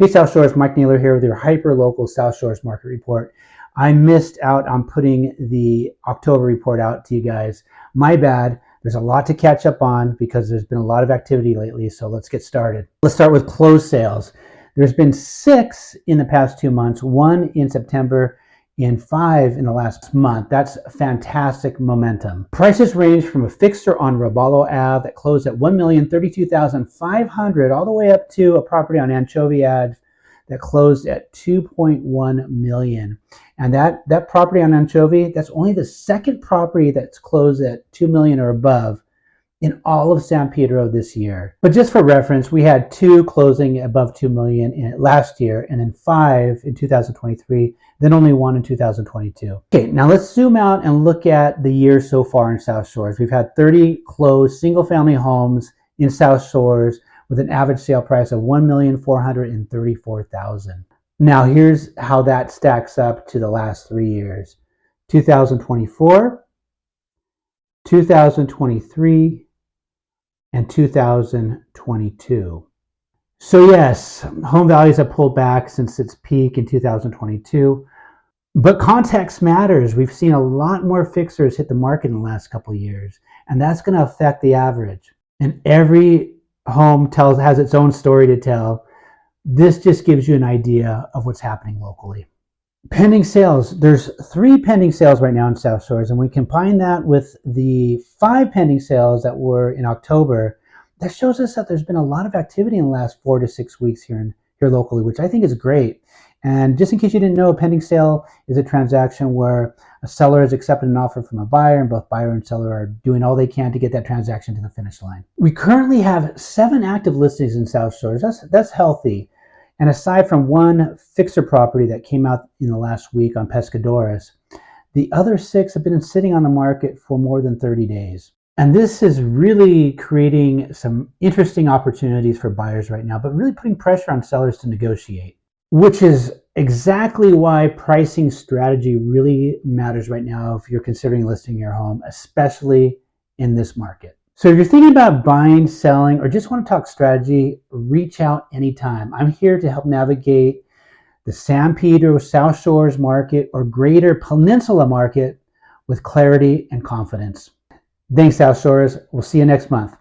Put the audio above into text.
Hey South Shores, Mike Naylor here with your hyper-local South Shores market report. I missed out on putting the October report out to you guys. My bad. There's a lot to catch up on because there's been a lot of activity lately, so let's get started. Let's start with closed sales. There's been 6 in the past 2 months, 1 in September, and 5 in the last month. That's fantastic momentum. Prices range from a fixer on Robalo Ave that closed at $1,032,500 all the way up to a property on Anchovy Ave that closed at $2.1 million. And that property on Anchovy, that's only the second property that's closed at $2 million or above in all of San Pedro this year. But just for reference, we had 2 closing above $2 million last year, and then 5 in 2023, then only 1 in 2022. Okay, now let's zoom out and look at the year so far in South Shores. We've had 30 closed single-family homes in South Shores with an average sale price of $1,434,000. Now here's how that stacks up to the last 3 years: 2024, 2023, and 2022. So yes, home values have pulled back since its peak in 2022, but context matters. We've seen a lot more fixers hit the market in the last couple of years, and that's going to affect the average. And every home has its own story to tell. This just gives you an idea of what's happening locally. Pending sales. There's 3 pending sales right now in South Shores, and we combine that with the 5 pending sales that were in October. That shows us that there's been a lot of activity in the last 4 to 6 weeks here locally, which I think is great. And just in case you didn't know, a pending sale is a transaction where a seller has accepted an offer from a buyer, and both buyer and seller are doing all they can to get that transaction to the finish line. We currently have 7 active listings in South Shores. That's healthy. And aside from 1 fixer property that came out in the last week on Pescadores, the other 6 have been sitting on the market for more than 30 days. And this is really creating some interesting opportunities for buyers right now, but really putting pressure on sellers to negotiate, which is exactly why pricing strategy really matters right now if you're considering listing your home, especially in this market. So if you're thinking about buying, selling, or just want to talk strategy, reach out anytime. I'm here to help navigate the San Pedro, South Shores market, or greater Peninsula market with clarity and confidence. Thanks, South Shores. We'll see you next month.